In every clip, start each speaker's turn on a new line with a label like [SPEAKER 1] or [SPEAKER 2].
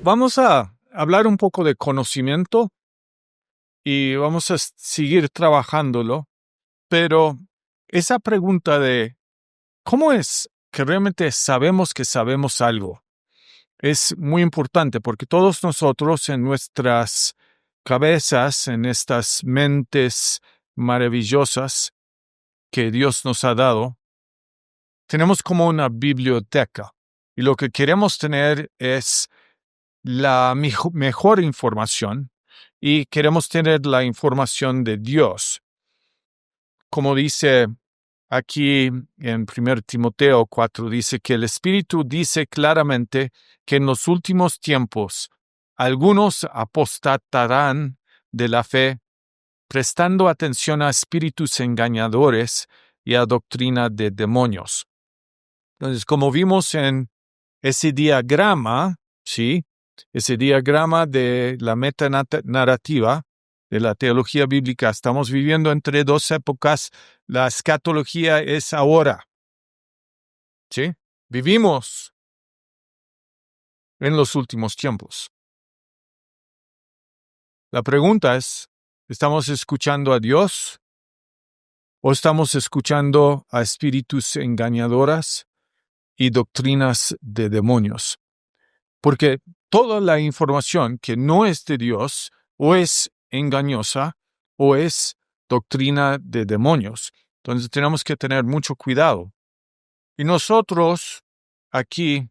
[SPEAKER 1] Vamos a hablar un poco de conocimiento y vamos a seguir trabajándolo, pero esa pregunta de ¿cómo es que realmente sabemos que sabemos algo? Es muy importante porque todos nosotros en nuestras cabezas, en estas mentes maravillosas que Dios nos ha dado, tenemos como una biblioteca y lo que queremos tener es la mejor información y queremos tener la información de Dios. Como dice aquí en 1 Timoteo 4, dice que el Espíritu dice claramente que en los últimos tiempos algunos apostatarán de la fe, prestando atención a espíritus engañadores y a doctrina de demonios. Entonces, como vimos en ese diagrama, ¿sí? Ese diagrama de la metanarrativa de la teología bíblica, estamos viviendo entre dos épocas. La escatología es ahora, ¿sí? Vivimos en los últimos tiempos. La pregunta es, ¿estamos escuchando a Dios o estamos escuchando a espíritus engañadoras y doctrinas de demonios? Porque toda la información que no es de Dios o es engañosa o es doctrina de demonios. Entonces tenemos que tener mucho cuidado. Y nosotros aquí,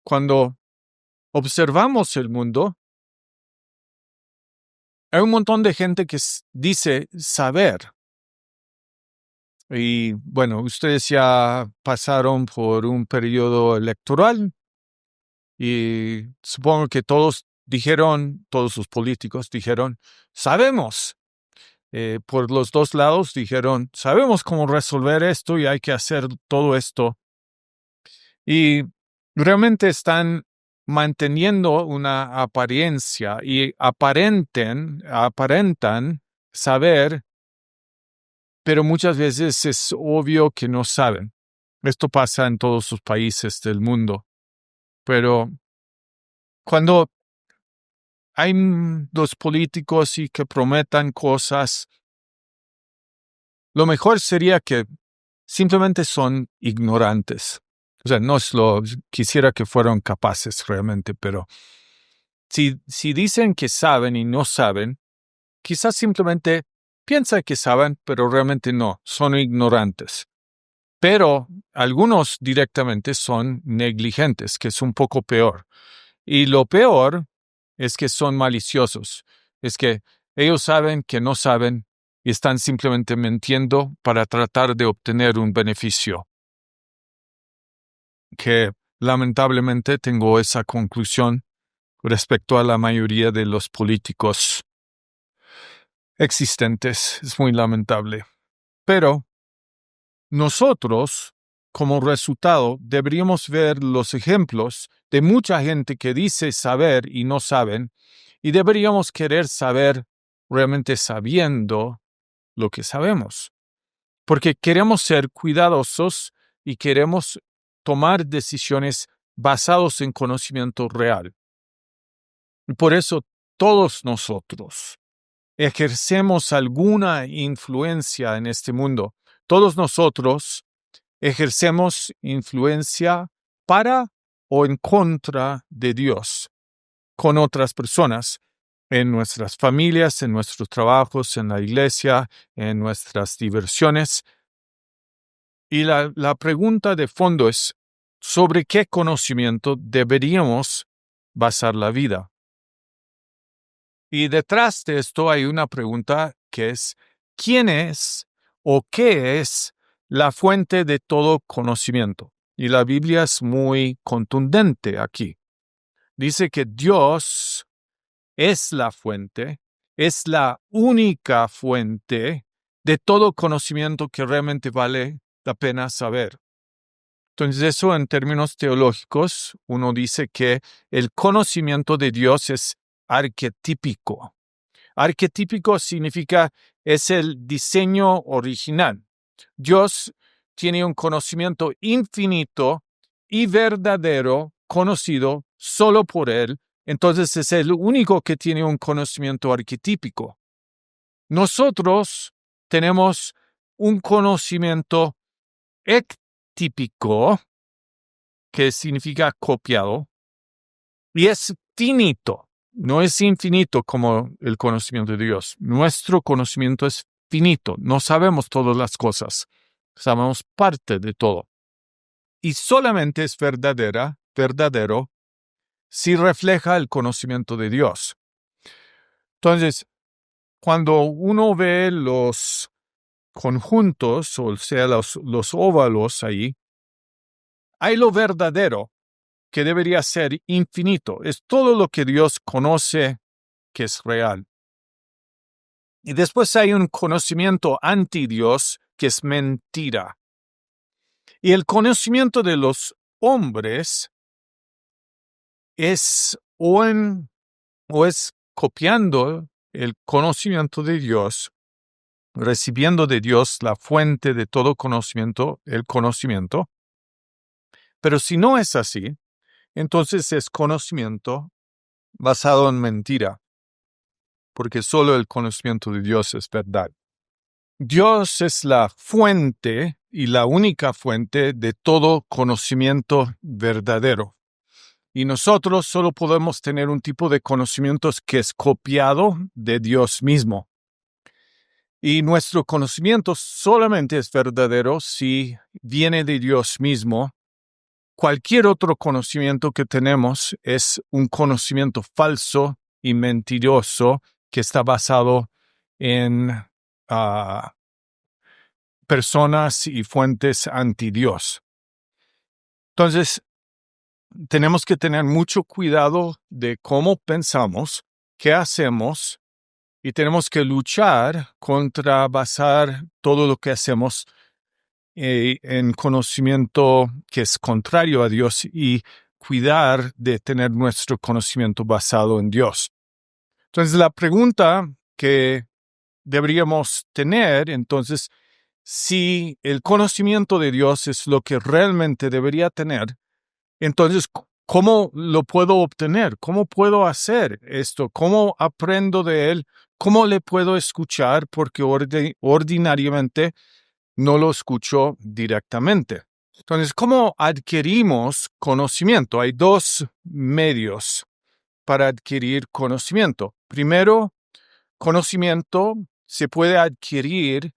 [SPEAKER 1] cuando observamos el mundo, hay un montón de gente que dice saber. Y bueno, ustedes ya pasaron por un periodo electoral y supongo que todos los políticos dijeron, sabemos. Por los dos lados dijeron, sabemos cómo resolver esto y hay que hacer todo esto. Y realmente están manteniendo una apariencia y aparentan saber, pero muchas veces es obvio que no saben. Esto pasa en todos los países del mundo. Pero cuando hay los políticos y que prometan cosas, lo mejor sería que simplemente son ignorantes. O sea, quisiera que fueran capaces realmente, pero si dicen que saben y no saben, quizás simplemente piensan que saben, pero realmente no, son ignorantes. Pero algunos directamente son negligentes, que es un poco peor. Y lo peor es que son maliciosos. Es que ellos saben que no saben y están simplemente mintiendo para tratar de obtener un beneficio. Que lamentablemente tengo esa conclusión respecto a la mayoría de los políticos existentes. Es muy lamentable. Pero nosotros, como resultado, deberíamos ver los ejemplos de mucha gente que dice saber y no saben, y deberíamos querer saber realmente sabiendo lo que sabemos. Porque queremos ser cuidadosos y queremos tomar decisiones basadas en conocimiento real. Y por eso todos nosotros ejercemos alguna influencia en este mundo. Todos nosotros ejercemos influencia para o en contra de Dios con otras personas, en nuestras familias, en nuestros trabajos, en la iglesia, en nuestras diversiones. Y la pregunta de fondo es, ¿sobre qué conocimiento deberíamos basar la vida? Y detrás de esto hay una pregunta que es, ¿quién es o qué es la fuente de todo conocimiento? Y la Biblia es muy contundente aquí. Dice que Dios es la fuente, es la única fuente de todo conocimiento que realmente vale la pena saber. Entonces, eso en términos teológicos, uno dice que el conocimiento de Dios es arquetípico. Arquetípico significa es el diseño original. Dios tiene un conocimiento infinito y verdadero, conocido solo por Él, entonces es el único que tiene un conocimiento arquetípico. Nosotros tenemos un conocimiento ectípico, que significa copiado, y es finito, no es infinito como el conocimiento de Dios. Nuestro conocimiento es finito, no sabemos todas las cosas, sabemos parte de todo. Y solamente es verdadero, si refleja el conocimiento de Dios. Entonces, cuando uno ve los conjuntos, o sea, los óvalos ahí, hay lo verdadero, que debería ser infinito. Es todo lo que Dios conoce que es real. Y después hay un conocimiento anti Dios que es mentira. Y el conocimiento de los hombres es o es copiando el conocimiento de Dios, recibiendo de Dios la fuente de todo conocimiento, el conocimiento. Pero si no es así, entonces es conocimiento basado en mentira, porque solo el conocimiento de Dios es verdad. Dios es la fuente y la única fuente de todo conocimiento verdadero. Y nosotros solo podemos tener un tipo de conocimientos que es copiado de Dios mismo. Y nuestro conocimiento solamente es verdadero si viene de Dios mismo. Cualquier otro conocimiento que tenemos es un conocimiento falso y mentiroso que está basado en personas y fuentes anti Dios. Entonces, tenemos que tener mucho cuidado de cómo pensamos, qué hacemos, y tenemos que luchar contra basar todo lo que hacemos en conocimiento que es contrario a Dios y cuidar de tener nuestro conocimiento basado en Dios. Entonces, la pregunta que deberíamos tener, entonces, si el conocimiento de Dios es lo que realmente debería tener, entonces, ¿cómo lo puedo obtener? ¿Cómo puedo hacer esto? ¿Cómo aprendo de Él? ¿Cómo le puedo escuchar? Porque ordinariamente no lo escucho directamente. Entonces, ¿cómo adquirimos conocimiento? Hay dos medios para adquirir conocimiento. Primero, conocimiento se puede adquirir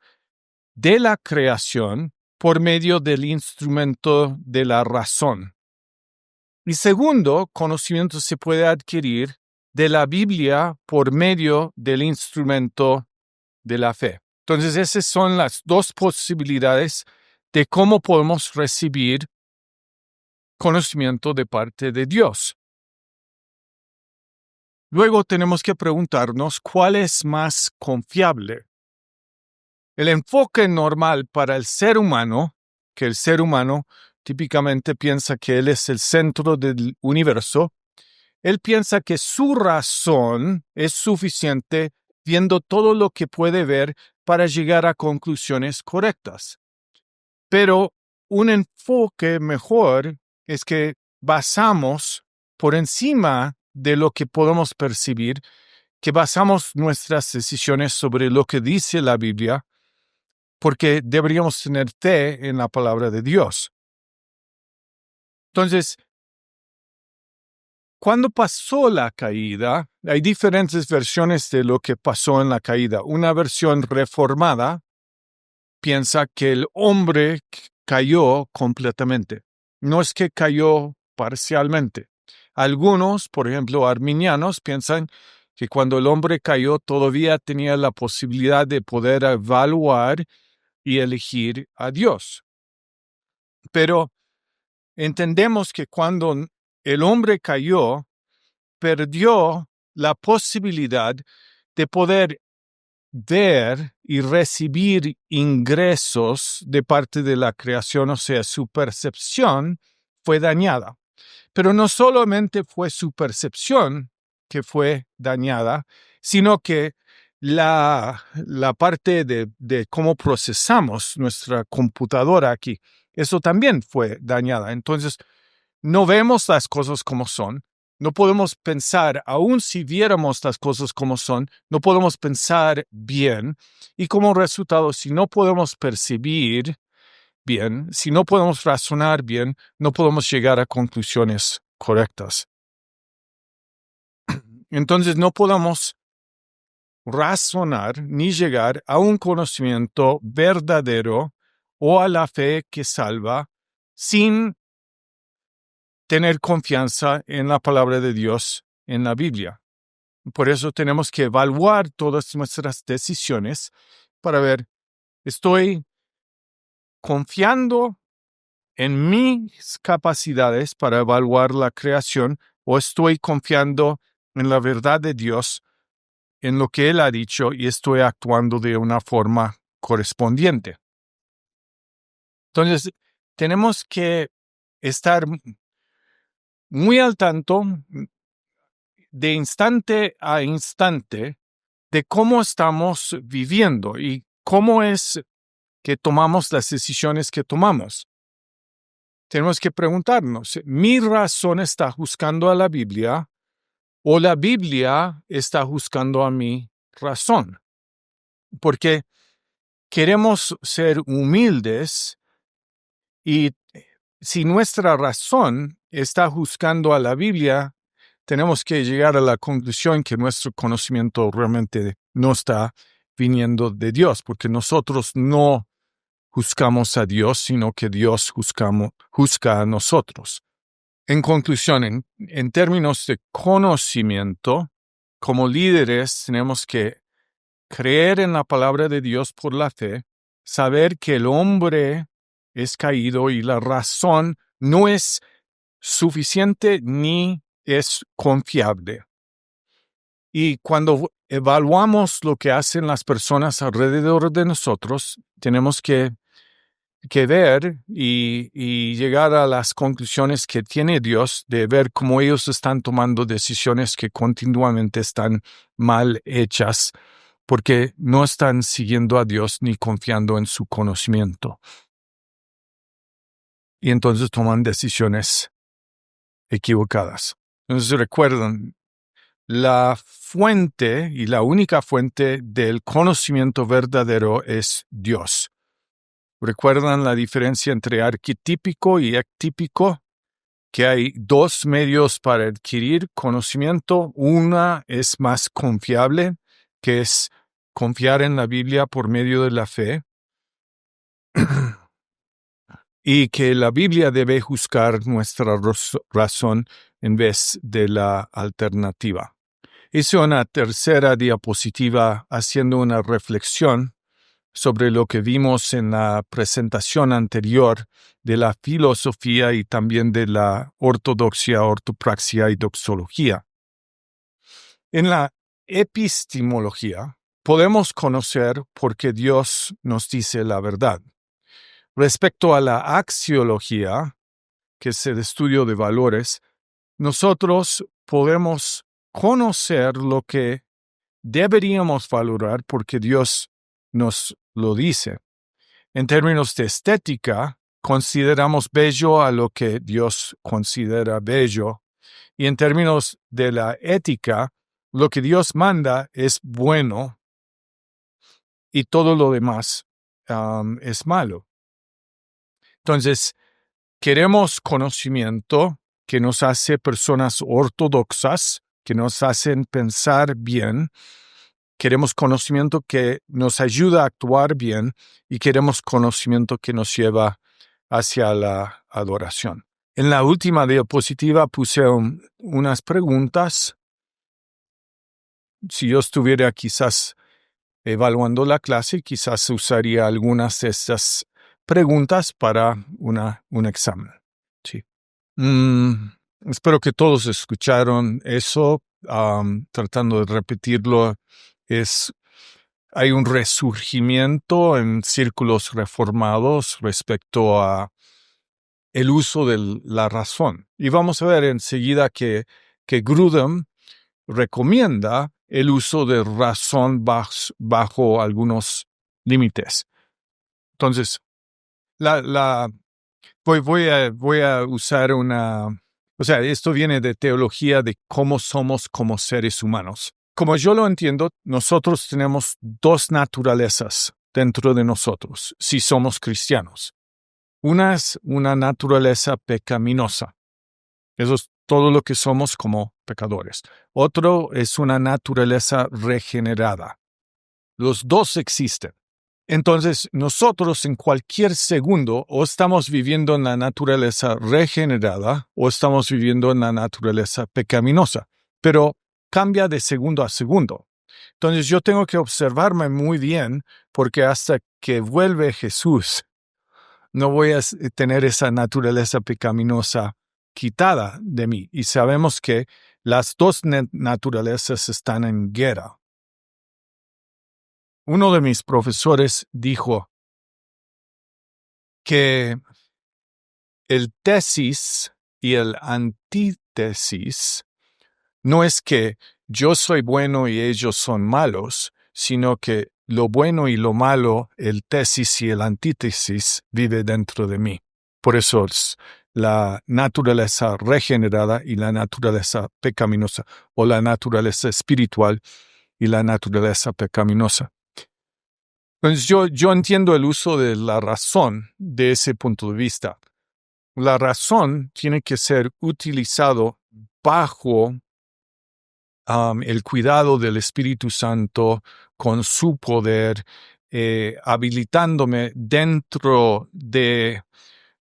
[SPEAKER 1] de la creación por medio del instrumento de la razón. Y segundo, conocimiento se puede adquirir de la Biblia por medio del instrumento de la fe. Entonces, esas son las dos posibilidades de cómo podemos recibir conocimiento de parte de Dios. Luego tenemos que preguntarnos cuál es más confiable. El enfoque normal para el ser humano, que el ser humano típicamente piensa que él es el centro del universo, él piensa que su razón es suficiente viendo todo lo que puede ver para llegar a conclusiones correctas. Pero un enfoque mejor es que basamos por encima de lo que podemos percibir, que basamos nuestras decisiones sobre lo que dice la Biblia, porque deberíamos tener fe en la palabra de Dios. Entonces, cuando pasó la caída, hay diferentes versiones de lo que pasó en la caída. Una versión reformada piensa que el hombre cayó completamente. No es que cayó parcialmente. Algunos, por ejemplo, arminianos, piensan que cuando el hombre cayó todavía tenía la posibilidad de poder evaluar y elegir a Dios. Pero entendemos que cuando el hombre cayó, perdió la posibilidad de poder ver y recibir ingresos de parte de la creación, o sea, su percepción fue dañada. Pero no solamente fue su percepción que fue dañada, sino que la parte de cómo procesamos nuestra computadora aquí, eso también fue dañada. Entonces, no vemos las cosas como son, No podemos pensar, aun si viéramos las cosas como son, no podemos pensar bien. Y como resultado, si no podemos percibir bien, si no podemos razonar bien, no podemos llegar a conclusiones correctas. Entonces no podemos razonar ni llegar a un conocimiento verdadero o a la fe que salva sin tener confianza en la palabra de Dios en la Biblia. Por eso tenemos que evaluar todas nuestras decisiones para ver, ¿estoy confiando en mis capacidades para evaluar la creación o estoy confiando en la verdad de Dios, en lo que Él ha dicho y estoy actuando de una forma correspondiente? Entonces, tenemos que estar muy al tanto de instante a instante de cómo estamos viviendo y cómo es que tomamos las decisiones que tomamos. Tenemos que preguntarnos, ¿mi razón está juzgando a la Biblia o la Biblia está juzgando a mi razón? Porque queremos ser humildes y si nuestra razón está juzgando a la Biblia, tenemos que llegar a la conclusión que nuestro conocimiento realmente no está viniendo de Dios, porque nosotros no juzgamos a Dios, sino que Dios juzga a nosotros. En conclusión, en términos de conocimiento, como líderes tenemos que creer en la palabra de Dios por la fe, saber que el hombre es caído y la razón no es suficiente ni es confiable. Y cuando evaluamos lo que hacen las personas alrededor de nosotros, tenemos que ver y llegar a las conclusiones que tiene Dios de ver cómo ellos están tomando decisiones que continuamente están mal hechas porque no están siguiendo a Dios ni confiando en su conocimiento. Y entonces toman decisiones equivocadas. Entonces recuerden, la fuente y la única fuente del conocimiento verdadero es Dios. ¿Recuerdan la diferencia entre arquetípico y ectípico? Que hay dos medios para adquirir conocimiento. Una es más confiable, que es confiar en la Biblia por medio de la fe, y que la Biblia debe juzgar nuestra razón en vez de la alternativa. Hice una tercera diapositiva haciendo una reflexión sobre lo que vimos en la presentación anterior de la filosofía y también de la ortodoxia, ortopraxia y doxología. En la epistemología podemos conocer por qué Dios nos dice la verdad. Respecto a la axiología, que es el estudio de valores, nosotros podemos conocer lo que deberíamos valorar porque Dios nos lo dice. En términos de estética, consideramos bello a lo que Dios considera bello. Y en términos de la ética, lo que Dios manda es bueno y todo lo demás es malo. Entonces, queremos conocimiento que nos hace personas ortodoxas, que nos hacen pensar bien. Queremos conocimiento que nos ayuda a actuar bien y queremos conocimiento que nos lleva hacia la adoración. En la última diapositiva puse unas preguntas. Si yo estuviera quizás evaluando la clase, quizás usaría algunas de estas preguntas para un examen. Sí. Espero que todos escucharon eso. Tratando de repetirlo, hay un resurgimiento en círculos reformados respecto a el uso de la razón. Y vamos a ver enseguida que Grudem recomienda el uso de razón bajo algunos límites. Entonces, voy a usar una O sea, esto viene de teología de cómo somos como seres humanos. Como yo lo entiendo, nosotros tenemos dos naturalezas dentro de nosotros, si somos cristianos. Una es una naturaleza pecaminosa. Eso es todo lo que somos como pecadores. Otro es una naturaleza regenerada. Los dos existen. Entonces, nosotros en cualquier segundo o estamos viviendo en la naturaleza regenerada o estamos viviendo en la naturaleza pecaminosa, pero cambia de segundo a segundo. Entonces, yo tengo que observarme muy bien porque hasta que vuelve Jesús, no voy a tener esa naturaleza pecaminosa quitada de mí. Y sabemos que las dos naturalezas están en guerra. Uno de mis profesores dijo que el tesis y el antítesis no es que yo soy bueno y ellos son malos, sino que lo bueno y lo malo, el tesis y el antítesis, vive dentro de mí. Por eso es la naturaleza regenerada y la naturaleza pecaminosa, o la naturaleza espiritual y la naturaleza pecaminosa. Entonces yo entiendo el uso de la razón de ese punto de vista. La razón tiene que ser utilizado bajo el cuidado del Espíritu Santo con su poder, habilitándome dentro de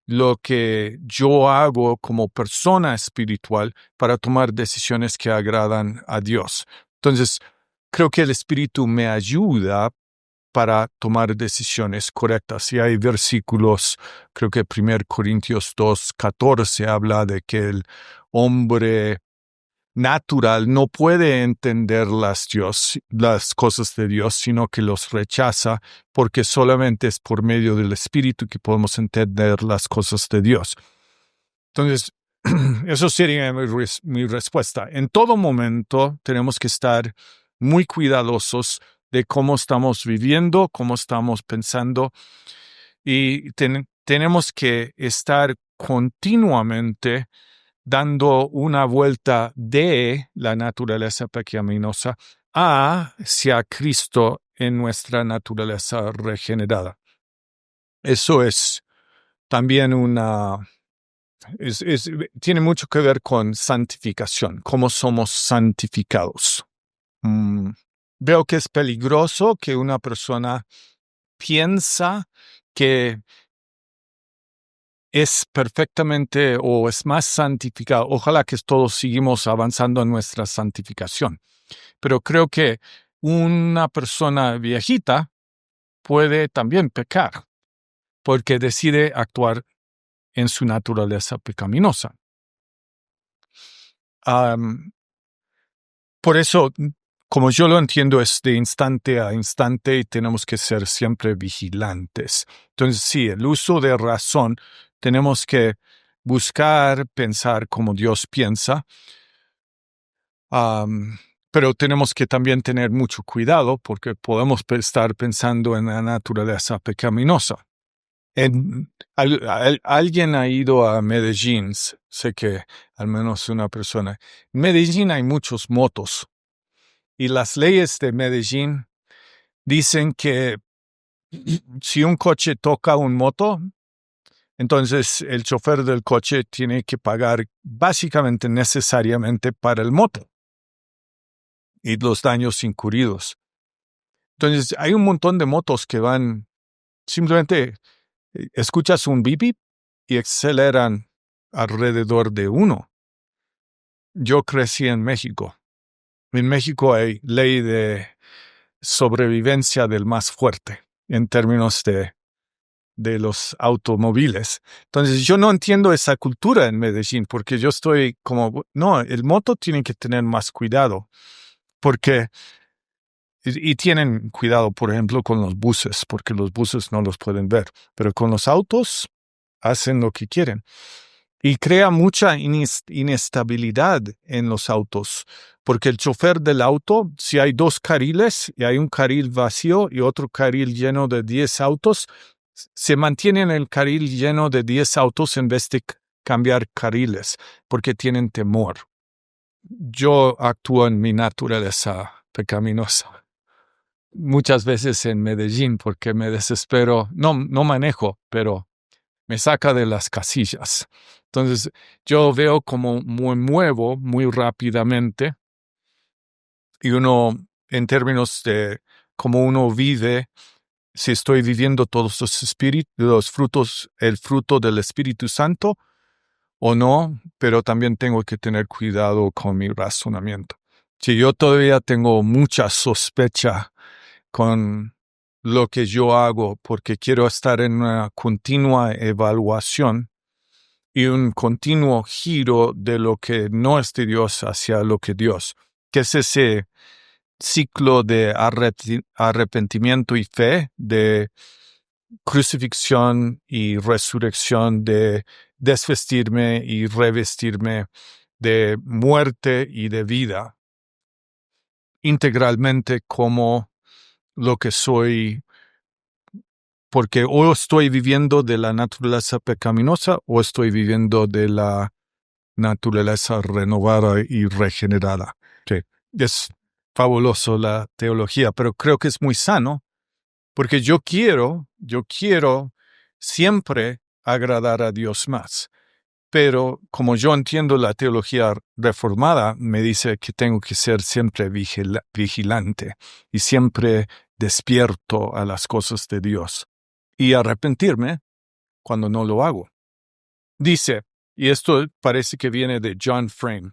[SPEAKER 1] lo que yo hago como persona espiritual para tomar decisiones que agradan a Dios. Entonces, creo que el Espíritu me ayuda para tomar decisiones correctas. Y hay versículos, creo que 1 Corintios 2:14 habla de que el hombre natural no puede entender las cosas de Dios, sino que los rechaza, porque solamente es por medio del Espíritu que podemos entender las cosas de Dios. Entonces, eso sería mi respuesta. En todo momento tenemos que estar muy cuidadosos de cómo estamos viviendo, cómo estamos pensando, y tenemos que estar continuamente dando una vuelta de la naturaleza pecaminosa hacia Cristo en nuestra naturaleza regenerada. Eso es también tiene mucho que ver con santificación, cómo somos santificados. Veo que es peligroso que una persona piensa que es perfectamente o es más santificado. Ojalá que todos seguimos avanzando en nuestra santificación. Pero creo que una persona viejita puede también pecar porque decide actuar en su naturaleza pecaminosa. Por eso, como yo lo entiendo, es de instante a instante y tenemos que ser siempre vigilantes. Entonces, sí, el uso de razón, tenemos que buscar, pensar como Dios piensa, pero tenemos que también tener mucho cuidado porque podemos estar pensando en la naturaleza pecaminosa. Alguien ha ido a Medellín, sé que al menos una persona. En Medellín hay muchos motos y las leyes de Medellín dicen que si un coche toca un moto, entonces el chofer del coche tiene que pagar básicamente necesariamente para el moto y los daños incurridos. Entonces hay un montón de motos que van simplemente, escuchas un bip bip y aceleran alrededor de 1. Yo crecí en México. En México hay ley de sobrevivencia del más fuerte en términos de los automóviles. Entonces yo no entiendo esa cultura en Medellín porque yo estoy como, no, el moto tiene que tener más cuidado porque, y tienen cuidado, por ejemplo, con los buses, porque los buses no los pueden ver, pero con los autos hacen lo que quieren. Y crea mucha inestabilidad en los autos, porque el chofer del auto, si hay 2 carriles y hay un carril vacío y otro carril lleno de 10 autos, se mantiene en el carril lleno de 10 autos en vez de cambiar carriles porque tienen temor. Yo actúo en mi naturaleza pecaminosa. Muchas veces en Medellín porque me desespero. No manejo, pero me saca de las casillas. Entonces, yo veo como me muevo muy rápidamente y uno, en términos de cómo uno vive, si estoy viviendo todos los frutos, el fruto del Espíritu Santo o no, pero también tengo que tener cuidado con mi razonamiento. Si yo todavía tengo mucha sospecha con lo que yo hago porque quiero estar en una continua evaluación y un continuo giro de lo que no es de Dios hacia lo que Dios, que es ese ciclo de arrepentimiento y fe, de crucifixión y resurrección, de desvestirme y revestirme, de muerte y de vida, integralmente como lo que soy, porque o estoy viviendo de la naturaleza pecaminosa o estoy viviendo de la naturaleza renovada y regenerada. Sí. Es fabuloso la teología, pero creo que es muy sano, porque yo quiero siempre agradar a Dios más. Pero como yo entiendo la teología reformada, me dice que tengo que ser siempre vigilante y siempre despierto a las cosas de Dios y arrepentirme cuando no lo hago. Dice, y esto parece que viene de John Frame,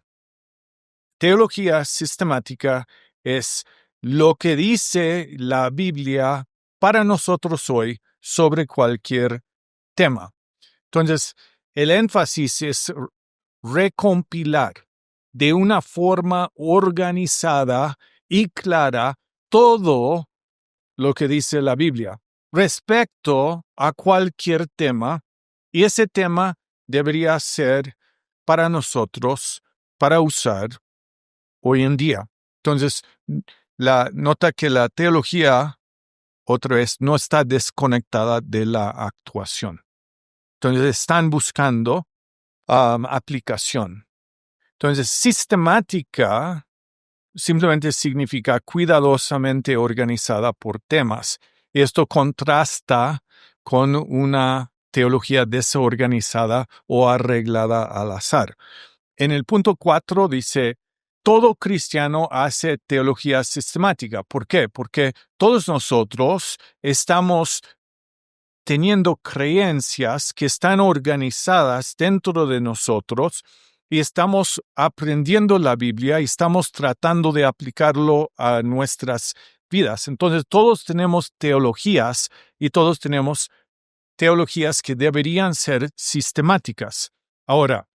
[SPEAKER 1] teología sistemática es lo que dice la Biblia para nosotros hoy sobre cualquier tema. Entonces, el énfasis es recompilar de una forma organizada y clara todo lo que dice la Biblia respecto a cualquier tema, y ese tema debería ser para nosotros, para usar hoy en día. Entonces, la nota que la teología, otra vez, no está desconectada de la actuación. Entonces, están buscando aplicación. Entonces, sistemática simplemente significa cuidadosamente organizada por temas. Y esto contrasta con una teología desorganizada o arreglada al azar. En el punto 4 dice, todo cristiano hace teología sistemática. ¿Por qué? Porque todos nosotros estamos teniendo creencias que están organizadas dentro de nosotros y estamos aprendiendo la Biblia y estamos tratando de aplicarlo a nuestras vidas. Entonces, todos tenemos teologías y todos tenemos teologías que deberían ser sistemáticas. Ahora,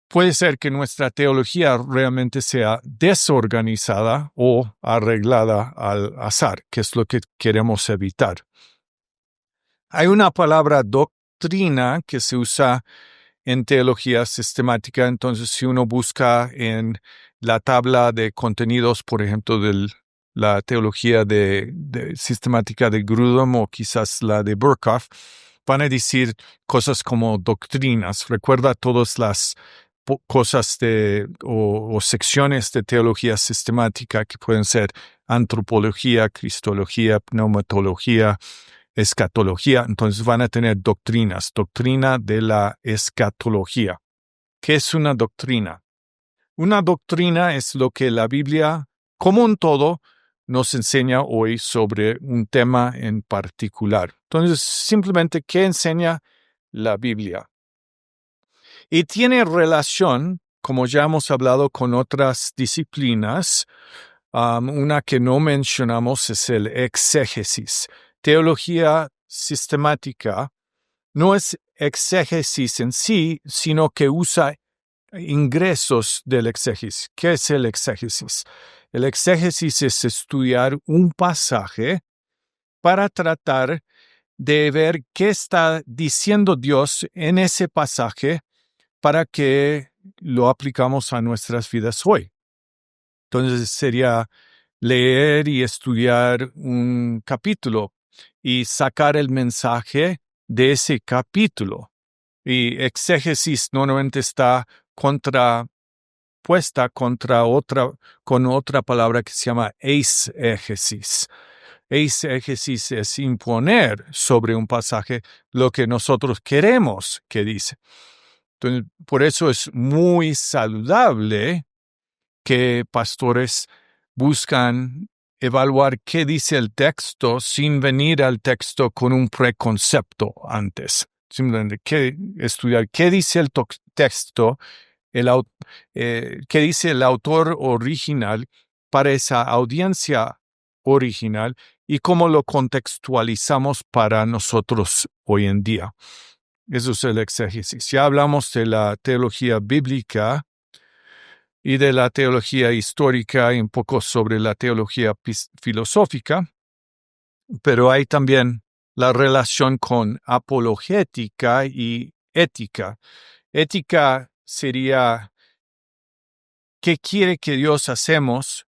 [SPEAKER 1] puede ser que nuestra teología realmente sea desorganizada o arreglada al azar, que es lo que queremos evitar. Hay una palabra doctrina que se usa en teología sistemática, entonces si uno busca en la tabla de contenidos, por ejemplo, de la teología de sistemática de Grudem o quizás la de Burkhardt, van a decir cosas como doctrinas. Recuerda todas las cosas o secciones de teología sistemática que pueden ser antropología, cristología, pneumatología, escatología, entonces van a tener doctrinas, doctrina de la escatología. ¿Qué es una doctrina? Una doctrina es lo que la Biblia, como un todo, nos enseña hoy sobre un tema en particular. Entonces, simplemente, ¿qué enseña la Biblia? Y tiene relación, como ya hemos hablado, con otras disciplinas. Una que no mencionamos es el exégesis. Teología sistemática no es exégesis en sí, sino que usa ingresos del exégesis. ¿Qué es el exégesis? El exégesis es estudiar un pasaje para tratar de ver qué está diciendo Dios en ese pasaje para que lo aplicamos a nuestras vidas hoy. Entonces sería leer y estudiar un capítulo y sacar el mensaje de ese capítulo. Y exégesis normalmente está contrapuesta con otra palabra que se llama eisegesis. Eisegesis es imponer sobre un pasaje lo que nosotros queremos que dice. Entonces, por eso es muy saludable que pastores buscan evaluar qué dice el texto sin venir al texto con un preconcepto antes. Simplemente estudiar qué dice el texto, qué dice el autor original para esa audiencia original y cómo lo contextualizamos para nosotros hoy en día. Eso es el exégesis. Ya hablamos de la teología bíblica y de la teología histórica y un poco sobre la teología filosófica, pero hay también la relación con apologética y ética. Ética sería qué quiere que Dios hacemos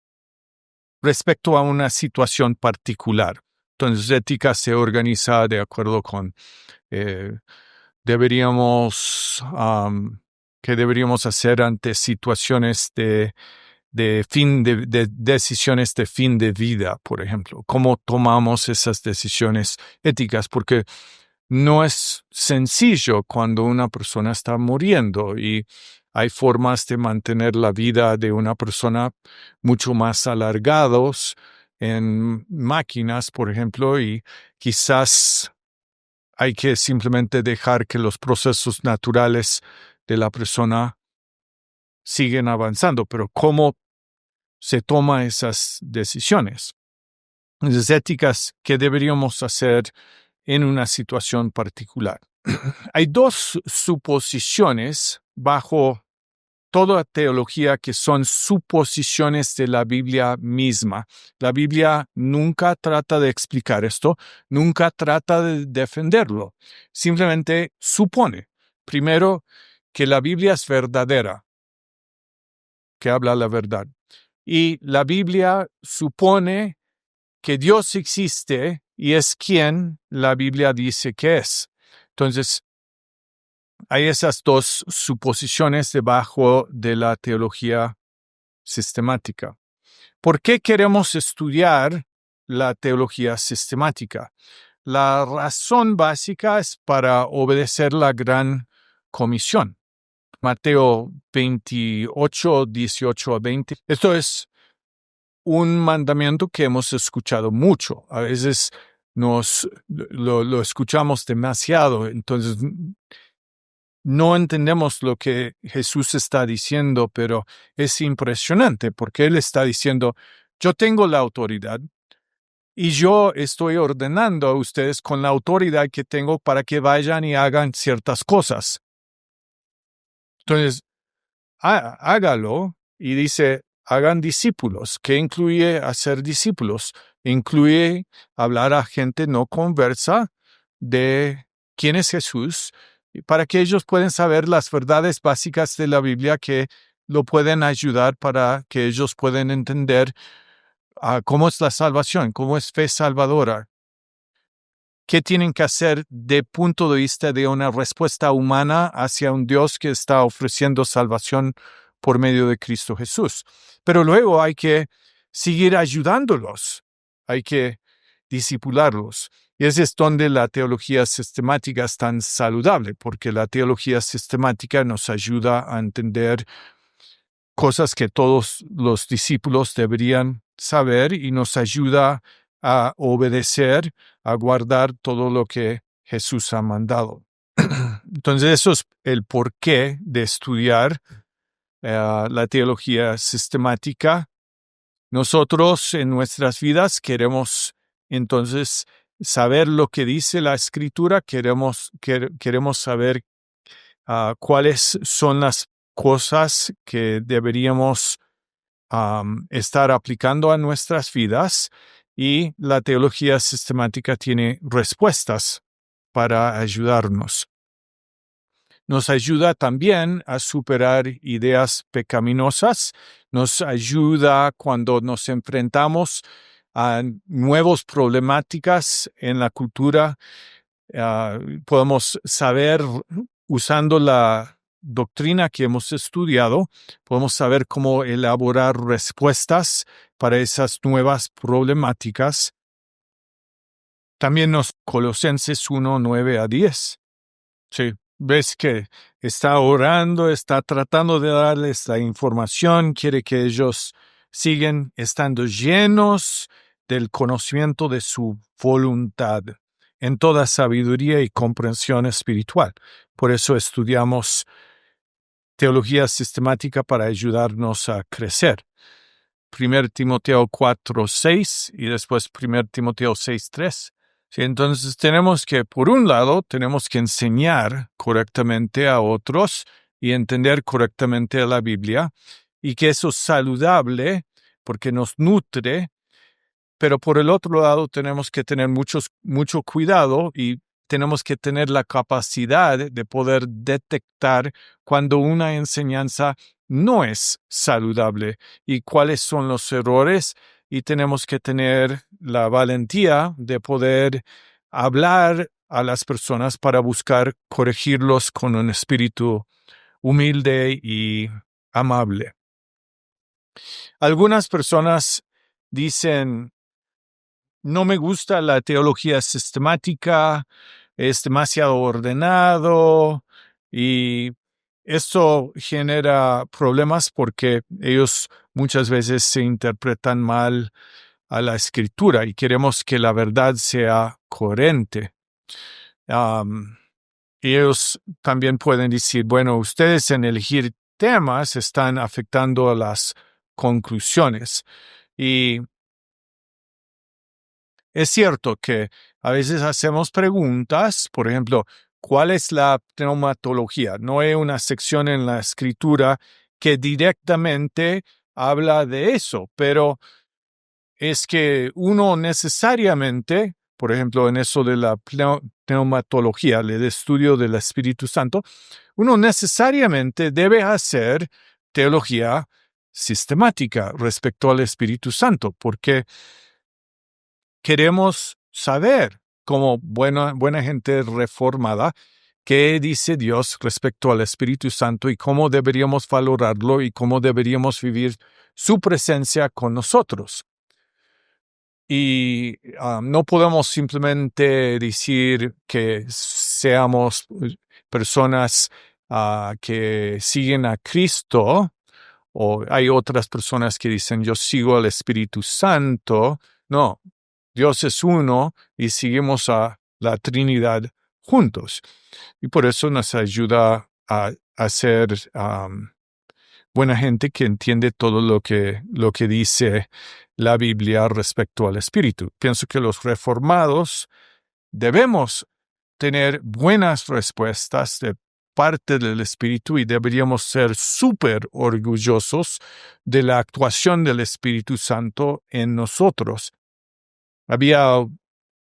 [SPEAKER 1] respecto a una situación particular. Entonces, ética se organiza de acuerdo con qué deberíamos hacer ante situaciones de decisiones de fin de vida, por ejemplo. ¿Cómo tomamos esas decisiones éticas? Porque no es sencillo cuando una persona está muriendo y hay formas de mantener la vida de una persona mucho más alargados en máquinas, por ejemplo, y quizás hay que simplemente dejar que los procesos naturales de la persona siguen avanzando, pero ¿cómo se toman esas decisiones? Entonces, éticas que deberíamos hacer en una situación particular. Hay dos suposiciones bajo toda teología que son suposiciones de la Biblia misma. La Biblia nunca trata de explicar esto, nunca trata de defenderlo. Simplemente supone, primero, que la Biblia es verdadera, que habla la verdad. Y la Biblia supone que Dios existe y es quien la Biblia dice que es. Entonces, hay esas dos suposiciones debajo de la teología sistemática. ¿Por qué queremos estudiar la teología sistemática? La razón básica es para obedecer la gran comisión. Mateo 28, 18 a 20. Esto es un mandamiento que hemos escuchado mucho. A veces lo escuchamos demasiado, entonces no entendemos lo que Jesús está diciendo, pero es impresionante porque Él está diciendo, yo tengo la autoridad y yo estoy ordenando a ustedes con la autoridad que tengo para que vayan y hagan ciertas cosas. Entonces, hágalo y dice, hagan discípulos. ¿Qué incluye hacer discípulos? Incluye hablar a gente no conversa de quién es Jesús, para que ellos puedan saber las verdades básicas de la Biblia que lo pueden ayudar para que ellos puedan entender cómo es la salvación, cómo es fe salvadora, qué tienen que hacer de punto de vista de una respuesta humana hacia un Dios que está ofreciendo salvación por medio de Cristo Jesús. Pero luego hay que seguir ayudándolos, hay que discipularlos. Y ese es donde la teología sistemática es tan saludable, porque la teología sistemática nos ayuda a entender cosas que todos los discípulos deberían saber y nos ayuda a obedecer, a guardar todo lo que Jesús ha mandado. Entonces, eso es el porqué de estudiar la teología sistemática. Nosotros en nuestras vidas queremos entonces saber lo que dice la Escritura, queremos saber cuáles son las cosas que deberíamos estar aplicando a nuestras vidas, y la teología sistemática tiene respuestas para ayudarnos. Nos ayuda también a superar ideas pecaminosas, nos ayuda cuando nos enfrentamos a nuevas problemáticas en la cultura. Podemos saber usando la doctrina que hemos estudiado, podemos saber cómo elaborar respuestas para esas nuevas problemáticas. También nos Colosenses 1, 9 a 10. Sí, ves que está orando, está tratando de darles la información, quiere que ellos sigan estando llenos del conocimiento de su voluntad en toda sabiduría y comprensión espiritual. Por eso estudiamos teología sistemática para ayudarnos a crecer. 1 Timoteo 4, 6 y después 1 Timoteo 6, 3. Sí, entonces tenemos que, por un lado, tenemos que enseñar correctamente a otros y entender correctamente a la Biblia, y que eso es saludable porque nos nutre, pero por el otro lado tenemos que tener mucho cuidado y tenemos que tener la capacidad de poder detectar cuando una enseñanza no es saludable y cuáles son los errores, y tenemos que tener la valentía de poder hablar a las personas para buscar corregirlos con un espíritu humilde y amable. Algunas personas dicen: no me gusta la teología sistemática, es demasiado ordenado, y esto genera problemas porque ellos muchas veces se interpretan mal a la escritura y queremos que la verdad sea coherente. Y ellos también pueden decir: bueno, ustedes en elegir temas están afectando a las conclusiones. Y es cierto que a veces hacemos preguntas, por ejemplo, ¿cuál es la pneumatología? No hay una sección en la escritura que directamente habla de eso, pero es que uno necesariamente, por ejemplo, en eso de la pneumatología, el estudio del Espíritu Santo, uno necesariamente debe hacer teología sistemática respecto al Espíritu Santo, porque queremos saber, como buena gente reformada, qué dice Dios respecto al Espíritu Santo y cómo deberíamos valorarlo y cómo deberíamos vivir su presencia con nosotros. Y no podemos simplemente decir que seamos personas que siguen a Cristo, o hay otras personas que dicen yo sigo al Espíritu Santo. No, Dios es uno y seguimos a la Trinidad juntos. Y por eso nos ayuda a ser buena gente que entiende todo lo que dice la Biblia respecto al Espíritu. Pienso que los reformados debemos tener buenas respuestas de parte del Espíritu y deberíamos ser súper orgullosos de la actuación del Espíritu Santo en nosotros. Había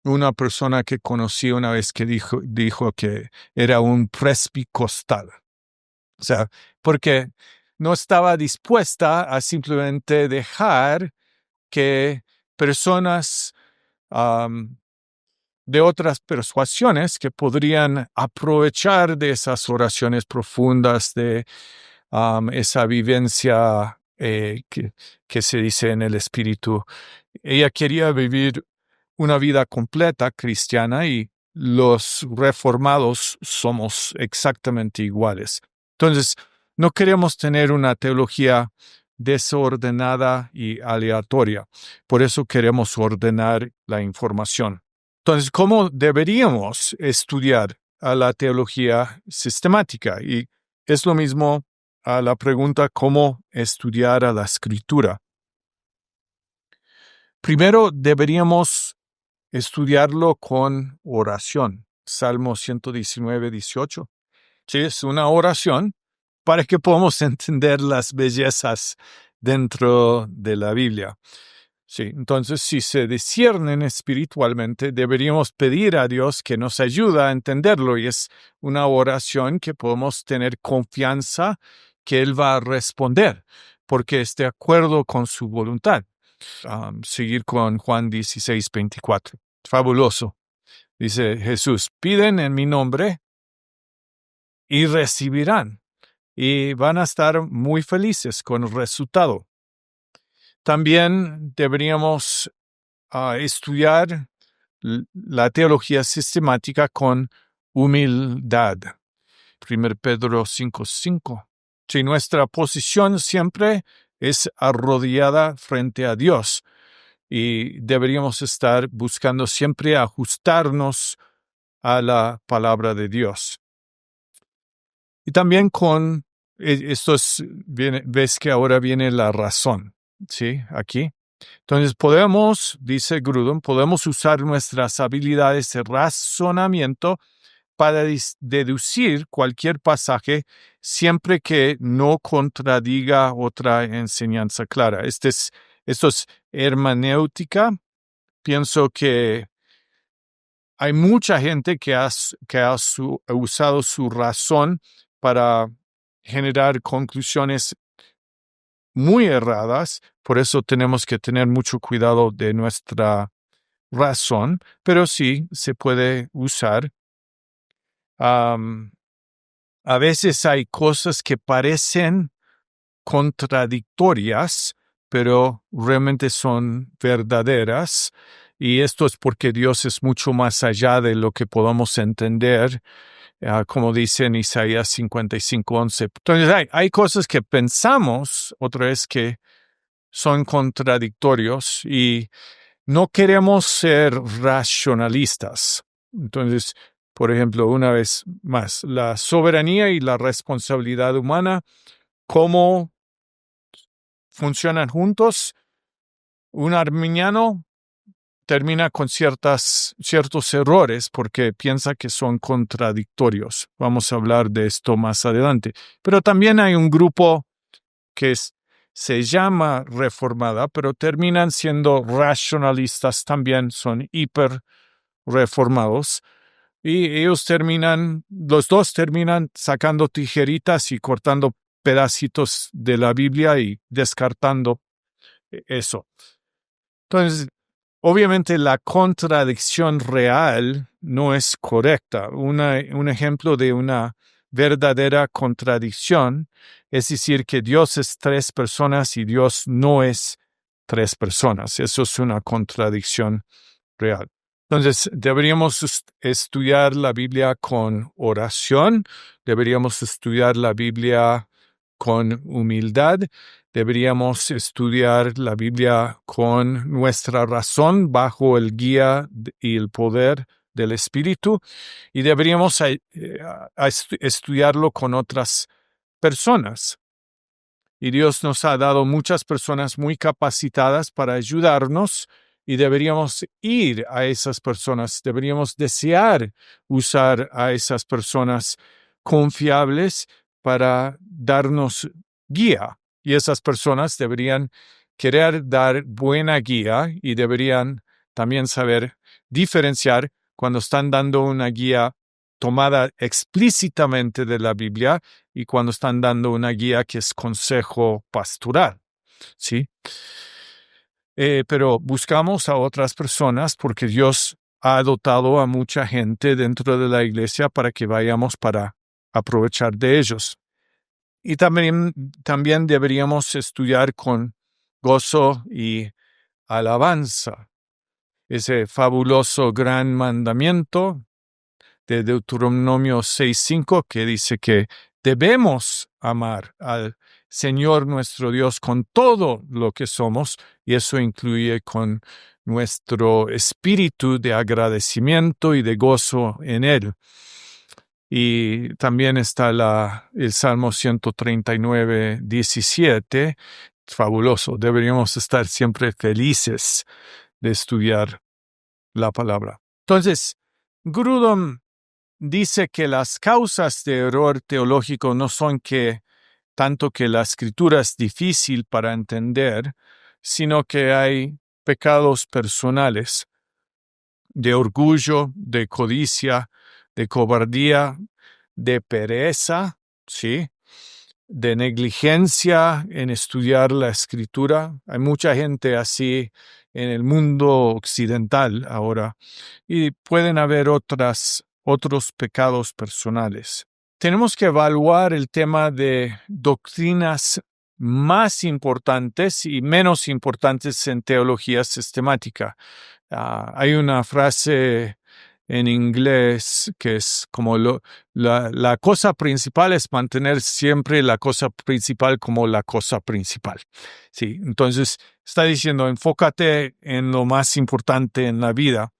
[SPEAKER 1] una persona que conocí una vez que dijo que era un presbicostal. O sea, porque no estaba dispuesta a simplemente dejar que personas de otras persuasiones que podrían aprovechar de esas oraciones profundas, de esa vivencia que se dice en el Espíritu. Ella quería vivir una vida completa cristiana y los reformados somos exactamente iguales. Entonces, no queremos tener una teología desordenada y aleatoria. Por eso queremos ordenar la información. Entonces, ¿cómo deberíamos estudiar a la teología sistemática? Y es lo mismo a la pregunta ¿cómo estudiar a la Escritura? Primero deberíamos estudiarlo con oración. Salmo 119, 18. Sí, es una oración para que podamos entender las bellezas dentro de la Biblia. Sí, entonces si se disciernen espiritualmente, deberíamos pedir a Dios que nos ayude a entenderlo, y es una oración que podemos tener confianza que Él va a responder, porque es de acuerdo con su voluntad. Seguir con Juan 16, 24. Fabuloso. Dice Jesús: piden en mi nombre y recibirán y van a estar muy felices con el resultado. También deberíamos estudiar la teología sistemática con humildad. 1 Pedro 5:5. Si nuestra posición siempre es arrodillada frente a Dios y deberíamos estar buscando siempre ajustarnos a la palabra de Dios. Y también con ves que ahora viene la razón, ¿sí? Aquí. Entonces dice Grudem, podemos usar nuestras habilidades de razonamiento para deducir cualquier pasaje siempre que no contradiga otra enseñanza clara. Esto es hermenéutica. Pienso que hay mucha gente que ha usado su razón para generar conclusiones muy erradas. Por eso tenemos que tener mucho cuidado de nuestra razón, pero sí se puede usar. A veces hay cosas que parecen contradictorias, pero realmente son verdaderas. Y esto es porque Dios es mucho más allá de lo que podamos entender, como dice en Isaías 55:11. Entonces hay cosas que pensamos, otra vez, que son contradictorios y no queremos ser racionalistas. Entonces, por ejemplo, una vez más, la soberanía y la responsabilidad humana, ¿cómo funcionan juntos? Un arminiano termina con ciertos errores porque piensa que son contradictorios. Vamos a hablar de esto más adelante. Pero también hay un grupo que se llama reformada, pero terminan siendo racionalistas también, son hiper reformados. Y los dos terminan sacando tijeritas y cortando pedacitos de la Biblia y descartando eso. Entonces, obviamente la contradicción real no es correcta. Un ejemplo de una verdadera contradicción es decir que Dios es tres personas y Dios no es tres personas. Eso es una contradicción real. Entonces, deberíamos estudiar la Biblia con oración, deberíamos estudiar la Biblia con humildad, deberíamos estudiar la Biblia con nuestra razón bajo el guía y el poder del Espíritu y deberíamos estudiarlo con otras personas. Y Dios nos ha dado muchas personas muy capacitadas para ayudarnos y deberíamos ir a esas personas, deberíamos desear usar a esas personas confiables para darnos guía. Y esas personas deberían querer dar buena guía y deberían también saber diferenciar cuando están dando una guía tomada explícitamente de la Biblia y cuando están dando una guía que es consejo pastoral, ¿sí? Pero buscamos a otras personas porque Dios ha dotado a mucha gente dentro de la iglesia para que vayamos para aprovechar de ellos. Y también deberíamos estudiar con gozo y alabanza ese fabuloso gran mandamiento de Deuteronomio 6:5 que dice que debemos amar al Señor nuestro Dios con todo lo que somos y eso incluye con nuestro espíritu de agradecimiento y de gozo en Él. Y también está el Salmo 139:17, fabuloso. Deberíamos estar siempre felices de estudiar la palabra. Entonces, Grudem dice que las causas de error teológico no son tanto que la escritura es difícil para entender, sino que hay pecados personales de orgullo, de codicia, de cobardía, de pereza, ¿sí? De negligencia en estudiar la escritura. Hay mucha gente así en el mundo occidental ahora y pueden haber otros pecados personales. tenemos que evaluar el tema de doctrinas más importantes y menos importantes en teología sistemática. Hay una frase en inglés que es como la cosa principal es mantener siempre la cosa principal como la cosa principal. Sí, entonces está diciendo, enfócate en lo más importante en la vida.